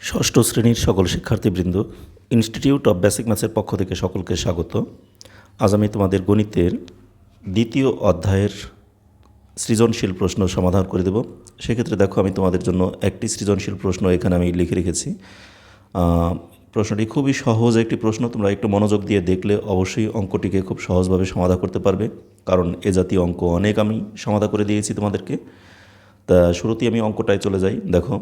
ষষ্ঠ শ্রেণীর সকল শিক্ষার্থীবৃন্দ, ইনস্টিটিউট অফ বেসিক ম্যাথসের পক্ষ থেকে সকলকে স্বাগত। আজ আমি তোমাদের গণিতের দ্বিতীয় অধ্যায়ের সৃজনশীল প্রশ্ন সমাধান করে দেব। সেক্ষেত্রে দেখো, আমি তোমাদের জন্য একটি সৃজনশীল প্রশ্ন এখানে আমি লিখে রেখেছি। প্রশ্নটি খুবই সহজ একটি প্রশ্ন। তোমরা একটু মনোযোগ দিয়ে দেখলে অবশ্যই অঙ্কটিকে খুব সহজভাবে সমাধান করতে পারবে, কারণ এ জাতীয় অঙ্ক অনেক আমি সমাধান করে দিয়েছি তোমাদেরকে। তা শুরুতেই আমি অঙ্কটায় চলে যাই। দেখো,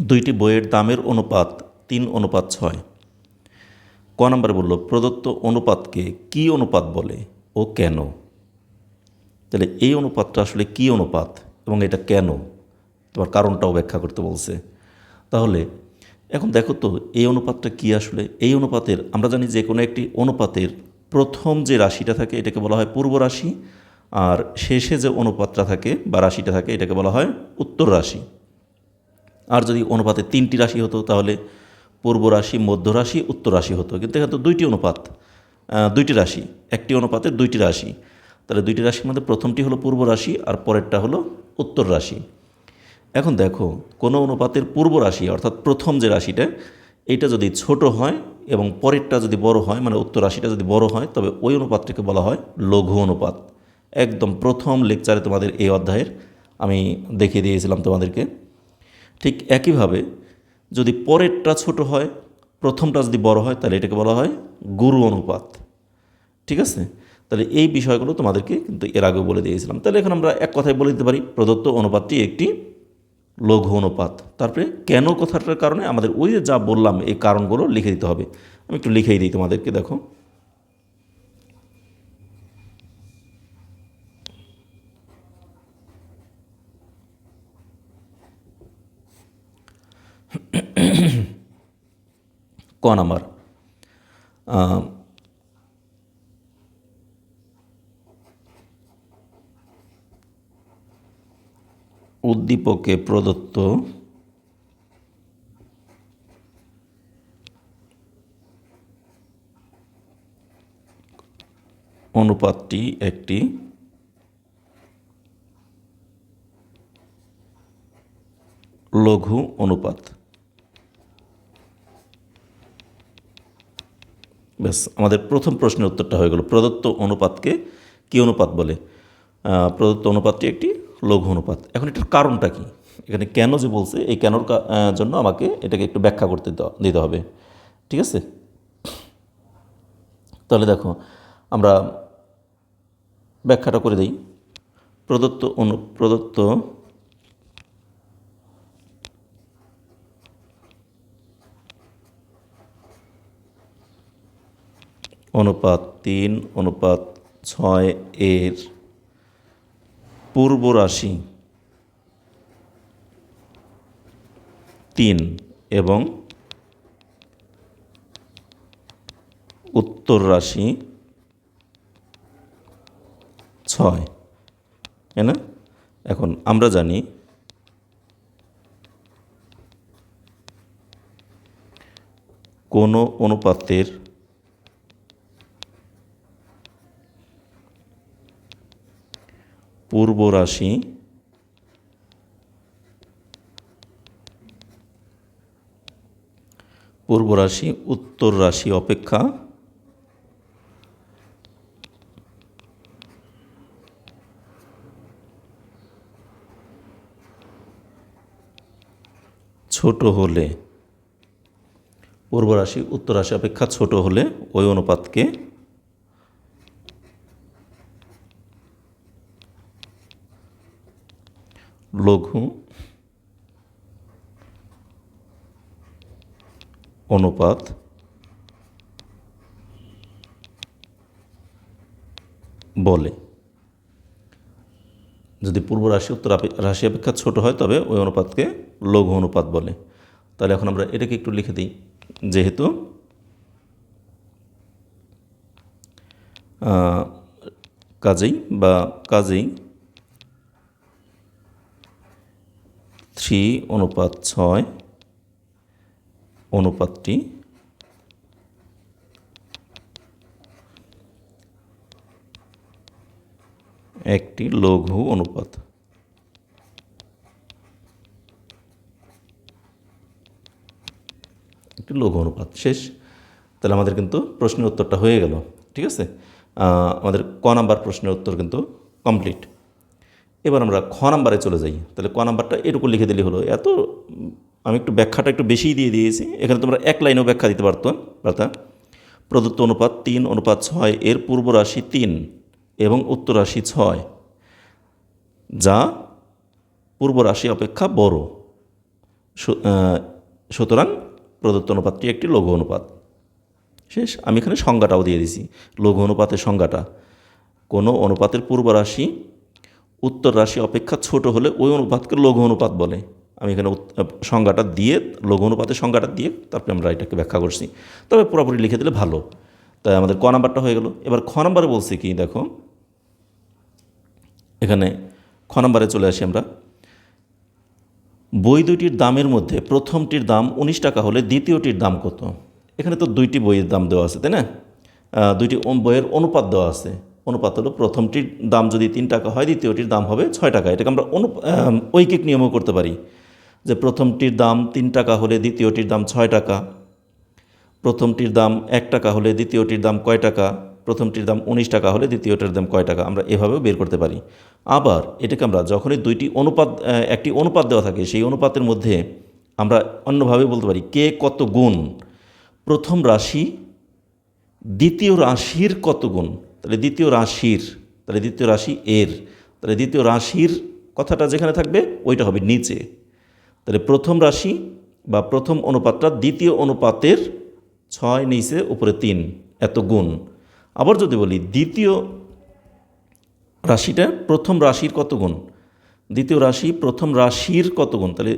দুইটি বইয়ের দামের অনুপাত 3:6। ক নম্বরে বলল, প্রদত্ত অনুপাতকে কী অনুপাত বলে ও কেন? তাহলে এই অনুপাতটা আসলে কী অনুপাত এবং এটা কেন, তোমার কারণটাও ব্যাখ্যা করতে বলছে। তাহলে এখন দেখো তো, এই অনুপাতটা কী আসলে? এই অনুপাতের, আমরা জানি যে কোনো একটি অনুপাতের প্রথম যে রাশিটা থাকে এটাকে বলা হয় পূর্ব রাশি, আর শেষে যে অনুপাতটা থাকে বা রাশিটা থাকে এটাকে বলা হয় উত্তর রাশি। আর যদি অনুপাতে 3টি রাশি হতো তাহলে পূর্ব রাশি, মধ্য রাশি, উত্তর রাশি হতো। কিন্তু এখানে তো 2টি অনুপাত, 2টি রাশি, একটি অনুপাতের 2টি রাশি। তাহলে 2টি রাশির মধ্যে প্রথমটি হলো পূর্ব রাশি আর পরেরটা হলো উত্তর রাশি। এখন দেখো, কোনো অনুপাতের পূর্ব রাশি অর্থাৎ প্রথম যে রাশিটা, এটা যদি ছোট হয় এবং পরেরটা যদি বড় হয়, মানে উত্তর রাশিটা যদি বড় হয়, তবে ওই অনুপাতটাকে বলা হয় লঘু অনুপাত। একদম প্রথম লেকচারে তোমাদের এই অধ্যায়ের আমি দেখিয়ে দিয়েছিলাম তোমাদেরকে। ঠিক একইভাবে যদি পরেরটা ছোট হয়, প্রথমটা যদি বড় হয়, তাহলে এটাকে বলা হয় গুরু অনুপাত। ঠিক আছে? তাহলে এই বিষয়গুলো তোমাদেরকে কিন্তু এর আগেও বলে দিয়েছিলাম। তাহলে এখন আমরা এক কথায় বলে দিতে পারি, প্রদত্ত অনুপাতটি একটি লঘু অনুপাত। তারপরে কেন কথাটার কারণে আমাদের ওই যে যা বললাম এই কারণগুলো লিখে দিতে হবে। আমি একটু লিখেই দিই তোমাদেরকে। দেখো, ক নাম্বার, উদ্দীপকে প্রদত্ত অনুপাতটি একটি লঘু অনুপাত। ব্যাস, আমাদের প্রথম প্রশ্নের উত্তরটা হয়ে গেল। প্রদত্ত অনুপাতকে কী অনুপাত বলে? প্রদত্ত অনুপাতটি একটি লঘু অনুপাত। এখন এটার কারণটা কি? এখানে কেন যে বলছে, এই কেনর জন্য আমাকে এটাকে একটু ব্যাখ্যা করতে দিতে হবে। ঠিক আছে? তাহলে দেখো, আমরা ব্যাখ্যাটা করে দিই। প্রদত্ত অনুপাত 3:6 এর পূর্ব রাশি 3 এবং উত্তর রাশি 6, তাই না? এখন আমরা জানি কোনো অনুপাতের পূর্ব রাশি উত্তর রাশি অপেক্ষা ছোট হলে, পূর্ব রাশি উত্তর রাশি অপেক্ষা ছোট হলে ওই অনুপাতকে লঘু অনুপাত বলে। যদি পূর্ব রাশি উত্তর রাশি অপেক্ষা ছোট হয় তবে ওই অনুপাতকে লঘু অনুপাত বলে। তাহলে এখন আমরা এটাকে একটু লিখে দিই। যেহেতু কাজেই 3:6 অনুপাতটি একটি লঘু অনুপাত। লঘু অনুপাত। শেষ। তাহলে আমাদের কিন্তু প্রশ্নের উত্তরটা হয়ে গেল। ঠিক আছে, আমাদের ক নাম্বার প্রশ্নের উত্তর কিন্তু কমপ্লিট। এবার আমরা খ নাম্বারে চলে যাই। তাহলে ক নাম্বারটা এটুকু লিখে দিলে হলো। আমি একটু ব্যাখ্যাটা একটু বেশিই দিয়ে দিয়েছি। এখানে তোমরা এক লাইনেও ব্যাখ্যা দিতে পারতা। প্রদত্ত অনুপাত 3:6 এর পূর্ব রাশি 3 এবং উত্তর রাশি 6, যা পূর্ব রাশি অপেক্ষা বড়, সুতরাং প্রদত্ত অনুপাতটি একটি লঘু অনুপাত। শেষ। আমি এখানে সংজ্ঞাটাও দিয়ে দিছি, লঘু অনুপাতের সংজ্ঞাটা। কোনো অনুপাতের পূর্ব রাশি উত্তর রাশি অপেক্ষা ছোট হলে ওই অনুপাতকে লঘু অনুপাত বলে। আমি এখানে সংজ্ঞাটা দিয়ে, লঘু অনুপাতের সংজ্ঞাটা দিয়ে তারপরে আমরা এটাকে ব্যাখ্যা করছি। তবে পুরোপুরি লিখে দিলে ভালো। তাই আমাদের ক নাম্বারটা হয়ে গেল। এবার খ নাম্বারে বলছি কি দেখো, এখানে খ নাম্বারে চলে আসি আমরা। বই দুইটির দামের মধ্যে প্রথমটির দাম 19 টাকা হলে দ্বিতীয়টির দাম কত? এখানে তো দুইটি বইয়ের দাম দেওয়া আছে, তাই না? দুইটি বইয়ের অনুপাত দেওয়া আছে। অনুপাত হলো প্রথমটির দাম যদি 3 টাকা হয়, দ্বিতীয়টির দাম হবে 6 টাকা। এটাকে আমরা ঐকিক নিয়মও করতে পারি, যে প্রথমটির দাম 3 টাকা হলে দ্বিতীয়টির দাম 6 টাকা, প্রথমটির দাম 1 টাকা হলে দ্বিতীয়টির দাম কয় টাকা, প্রথমটির দাম 19 টাকা হলে দ্বিতীয়টির দাম কয় টাকা, আমরা এভাবেও বের করতে পারি। আবার এটাকে আমরা যখনই একটি অনুপাত দেওয়া থাকে, সেই অনুপাতের মধ্যে আমরা অন্যভাবে বলতে পারি কে কত গুণ প্রথম রাশি দ্বিতীয় রাশির কত গুণ। তাহলে দ্বিতীয় রাশি এর, তাহলে দ্বিতীয় রাশির কথাটা যেখানে থাকবে ওইটা হবে নিচে। তাহলে প্রথম রাশি বা প্রথম অনুপাতটা দ্বিতীয় অনুপাতের 6 নিচে, উপরে 3, এত গুণ। আবার যদি বলি দ্বিতীয় রাশিটা প্রথম রাশির কত গুণ, দ্বিতীয় রাশি প্রথম রাশির কত গুণ, তাহলে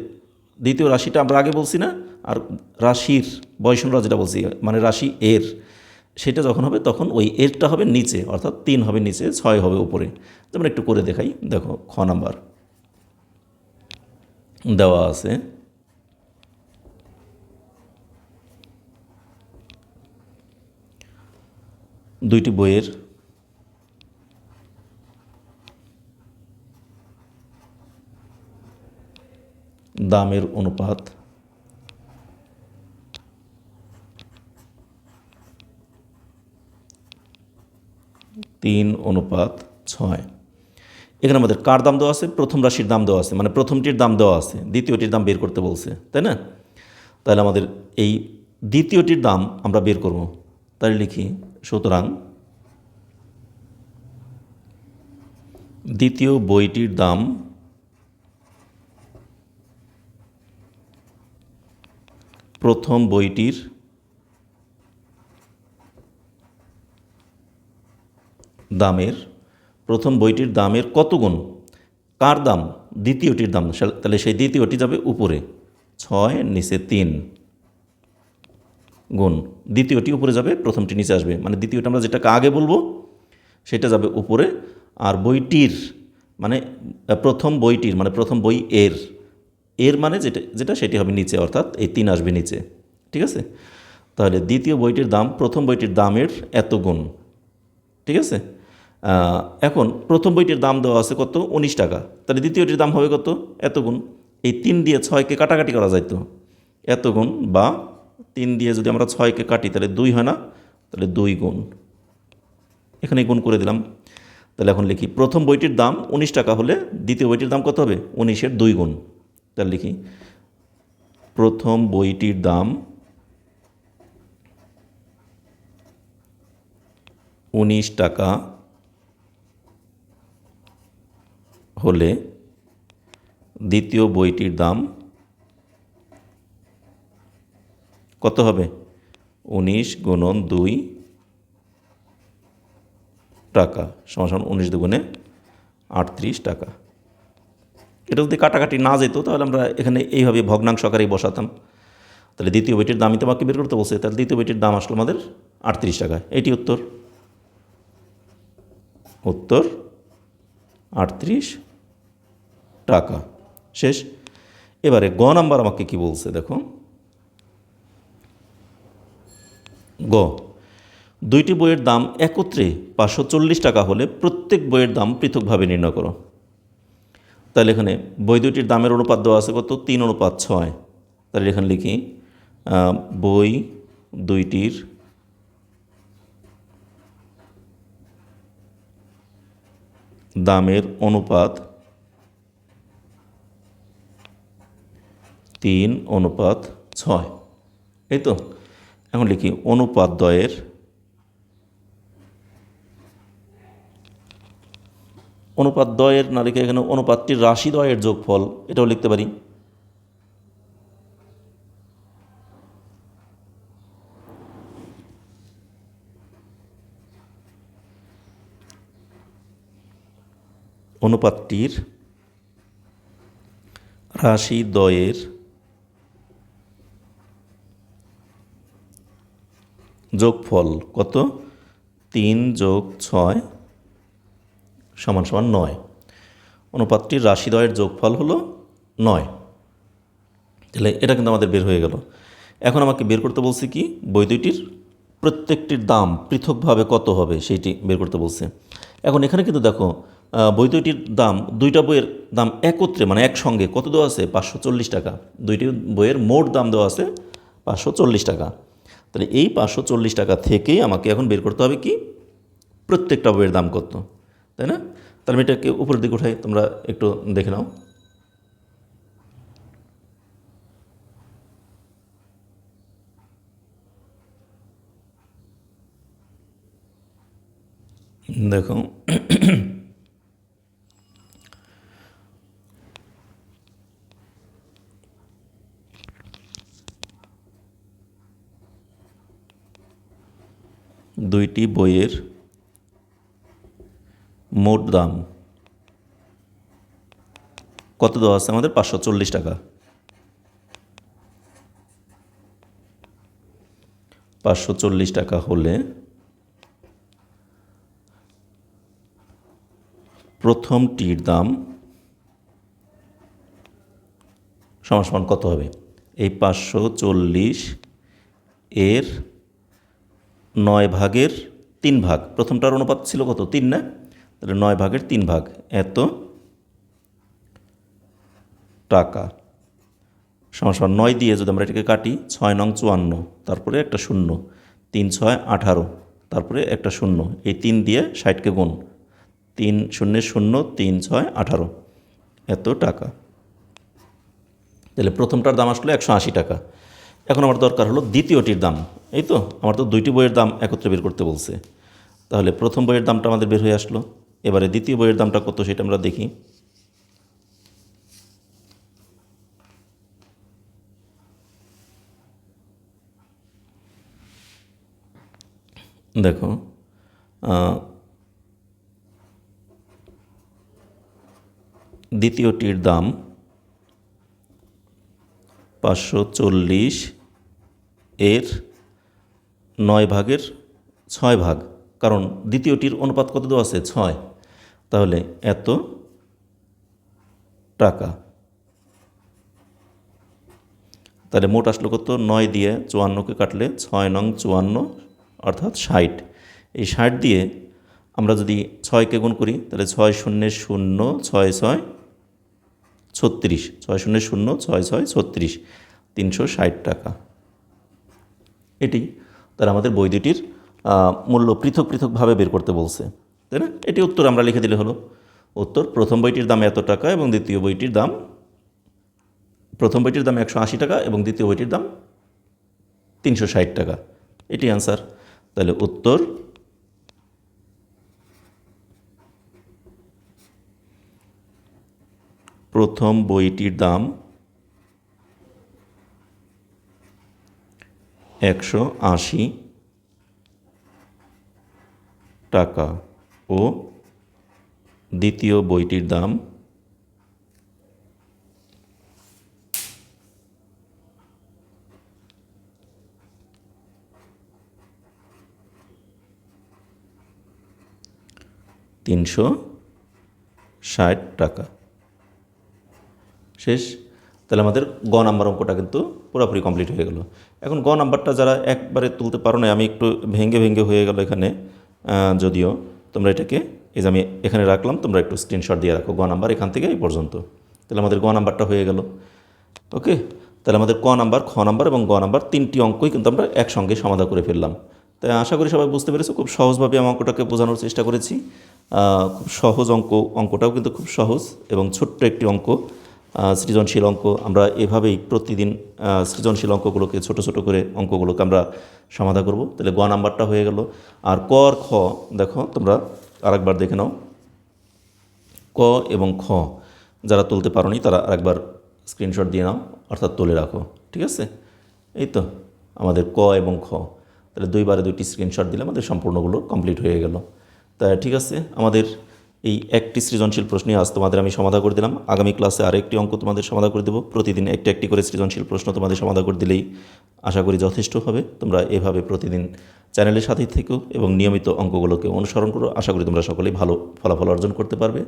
দ্বিতীয় রাশিটা আমরা আগে বলছি না, আর রাশির বয়সনরা যেটা বলছি মানে রাশি এর, সেটা যখন হবে তখন ওই এরটা হবে নিচে, অর্থাৎ 3 হবে নিচে, 6 হবে উপরে। যেমন একটু করে দেখাই, দেখো খ নাম্বার দেওয়া আছে। দুইটি বইয়ের দামের অনুপাত 3:6। এখানে আমাদের কার দাম দেওয়া আছে? প্রথম রাশির দাম দেওয়া আছে, মানে প্রথমটির দাম দেওয়া আছে, দ্বিতীয়টির দাম বের করতে বলছে, তাই না? তাহলে আমাদের এই দ্বিতীয়টির দাম আমরা বের করব। তাই লিখি, সুতরাং দ্বিতীয় বইটির দাম প্রথম বইটির দামের কত গুণ? কার দাম? দ্বিতীয়টির দাম। তাহলে সেই দ্বিতীয়টি যাবে উপরে, 6 নিচে 3 গুণ, দ্বিতীয়টি উপরে যাবে, প্রথমটি নিচে আসবে। মানে দ্বিতীয়টা আমরা যেটাকে আগে বলবো সেটা যাবে উপরে, আর বইটির মানে প্রথম বইটির মানে প্রথম বই এর মানে যেটা সেটি হবে নিচে, অর্থাৎ এই 3 আসবে নিচে। ঠিক আছে? তাহলে দ্বিতীয় বইটির দাম প্রথম বইটির দামের এত গুণ। ঠিক আছে? এখন প্রথম বইটির দাম দেওয়া আছে কত? 19 টাকা। তাহলে দ্বিতীয়টির দাম হবে কত? এত গুণ। এই 3 দিয়ে 6কে কাটাকাটি করা যাইতো, এত গুণ, বা 3 দিয়ে যদি আমরা 6কে কাটি তাহলে 2 হয় না? তাহলে 2 গুণ, এখানে গুণ করে দিলাম। তাহলে এখন লিখি প্রথম বইটির দাম 19 টাকা হলে দ্বিতীয় বইটির দাম কত হবে? 19-এর 2 গুণ। তাহলে লিখি প্রথম বইটির দাম 19 টাকা হলে দ্বিতীয় বইটির দাম কত হবে? 19 গুণন 2 টাকা সমান 19 দুগুণে 38 টাকা। এটা যদি কাটাকাটি না যেত তাহলে আমরা এখানে এইভাবে ভগ্নাংশ আকারেই বসাতাম। তাহলে দ্বিতীয় বইটির দামই তো আমাকে বের করতে বলছে, তাহলে দ্বিতীয় বইটির দাম আসলো আমাদের 38 টাকা। এটি উত্তর 38 টাকা। শেষ। এবারে গ নাম্বার আমাকে কি বলছে দেখো, গ, দুইটি বইয়ের দাম একত্রে 540 টাকা হলে প্রত্যেক বইয়ের দাম পৃথকভাবে নির্ণয় করো। তাহলে এখানে বই দুইটির দামের অনুপাত দেওয়া আছে কত? 3:6। তাহলে এখানে লিখি বই দুইটির দামের অনুপাত 3:6। এই তো এখন লিখি অনুপাত দ্বয়ের না লিখে এখানে অনুপাতটির রাশি দ্বয়ের যোগফল এটাও লিখতে পারি। অনুপাতটির রাশি দ্বয়ের যোগফল কত? 3 + 6 = 9। অনুপাতটির রাশিদ্বয়ের যোগফল হলো 9। তাহলে এটা কিন্তু আমাদের বের হয়ে গেল। এখন আমাকে বের করতে বলছে কি, বই দুইটির প্রত্যেকটির দাম পৃথকভাবে কত হবে সেইটি বের করতে বলছে। এখন এখানে কিন্তু দেখো বই দুইটির দাম, দুইটা বইয়ের দাম একত্রে মানে একসঙ্গে কত দেওয়া আছে? 540 টাকা। দুইটি বইয়ের মোট দাম দেওয়া আছে 540 টাকা। তাহলে এই 540 টাকা থেকেই আমাকে এখন বের করতে হবে কি, প্রত্যেকটা বইয়ের দাম কত, তাই না? তাহলে আমি এটাকে উপরের দিকে উঠাই, তোমরা একটু দেখে নাও। দেখো দুইটি বইয়ের মোট দাম কত দেওয়া আছে আমাদের? 540 টাকা। 540 টাকা হলে প্রথমটির দাম সমান কত হবে? এই 540 এর 9/3 প্রথমটার অনুপাত ছিল কত? 3 না? তাহলে 9/3 এত টাকা সমান 9 দিয়ে যদি আমরা এটাকে কাটি, 6 নং 54, তারপরে একটা শূন্য, 3 6 18, তারপরে একটা শূন্য, এই 3 দিয়ে 60কে গুণ, 3 0 0 3 6 18 এত টাকা। তাহলে প্রথমটার দাম আসলো 180 টাকা। এখন আমার দরকার হলো দ্বিতীয়টির দাম। এই তো আমার তো দুইটি বইয়ের দাম একত্রে বের করতে বলছে। তাহলে প্রথম বইয়ের দামটা আমাদের বের হয়ে আসলো। এবারে দ্বিতীয় বইয়ের দামটা কত সেটা আমরা দেখি। দেখো দ্বিতীয়টির দাম 540 এর 9/6, কারণ দ্বিতীয়টির অনুপাত কত দেওয়া আছে? 6। তাহলে এত টাকা। তাহলে মোট আসলো কত? 9 দিয়ে 54কে কাটলে 6 নং 54 অর্থাৎ 60। এই 60 দিয়ে আমরা যদি 6কে গুণ করি তাহলে 6 0 0 6 6 36, 6 0 0 6 6 36, 360 টাকা। এটি তাহলে আমাদের বই দুটির মূল্য পৃথকভাবে বের করতে বলছে, তাই না? এটি উত্তর আমরা লিখে দিলে হলো। উত্তর, প্রথম বইটির দাম এত টাকা এবং দ্বিতীয় বইটির দাম, প্রথম বইটির দাম 180 টাকা এবং দ্বিতীয় বইটির দাম 360 টাকা। এটি অ্যান্সার। তাহলে উত্তর প্রথম বইটির দাম 180 টাকা ও দ্বিতীয় বইটির দাম 360 টাকা। শেষ। তাহলে আমাদের গ নাম্বার অঙ্কটা কিন্তু পুরোপুরি কমপ্লিট হয়ে গেল। এখন গ নাম্বারটা যারা একবারে তুলতে পারো না, আমি একটু ভেঙে হয়ে গেল এখানে, যদিও তোমরা এটাকে এই যে আমি এখানে রাখলাম, তোমরা একটু স্ক্রিনশট দিয়ে রাখো গ নাম্বার এখান থেকে এই পর্যন্ত। তাহলে আমাদের গ নাম্বারটা হয়ে গেল। ওকে, তাহলে আমাদের ক নাম্বার, খ নাম্বার এবং গ নাম্বার তিনটি অঙ্কই কিন্তু আমরা একসঙ্গে সমাধান করে ফেললাম। তাই আশা করি সবাই বুঝতে পেরেছো। খুব সহজভাবে আমি অঙ্কটাকে বোঝানোর চেষ্টা করেছি। খুব সহজ অঙ্কটাও কিন্তু খুব সহজ এবং ছোট্ট একটি অঙ্ক, সৃজনশীল অঙ্ক। আমরা এভাবেই প্রতিদিন সৃজনশীল অঙ্কগুলোকে ছোট ছোট করে অঙ্কগুলোকে আমরা সমাধান করব। তাহলে গ নাম্বারটা হয়ে গেল। আর ক আর খ দেখো তোমরা আরেকবার দেখে নাও। ক এবং খ যারা তুলতে পারোনি তারা আরেকবার স্ক্রিনশট দিয়ে নাও, অর্থাৎ তুলে রাখো। ঠিক আছে, এই তো আমাদের ক এবং খ। তাহলে দুইবারে দুইটি স্ক্রিনশট দিলে আমাদের সম্পূর্ণগুলো কমপ্লিট হয়ে গেল। তা ঠিক আছে, আমাদের এই একটি সৃজনশীল প্রশ্নই আজ তোমাদের আমি সমাধান করে দিলাম। আগামী ক্লাসে আরেকটি অঙ্ক তোমাদের সমাধান করে দেবো। প্রতিদিন একটি একটি করে সৃজনশীল প্রশ্ন তোমাদের সমাধান করে দিলেই আশা করি যথেষ্ট হবে। তোমরা এভাবে প্রতিদিন চ্যানেলের সাথেই থেকো এবং নিয়মিত অঙ্কগুলোকে অনুসরণ করো। আশা করি তোমরা সকলেই ভালো ফলাফল অর্জন করতে পারবে।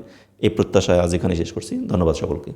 এই প্রত্যাশায় আজ এখানে শেষ করছি। ধন্যবাদ সকলকে।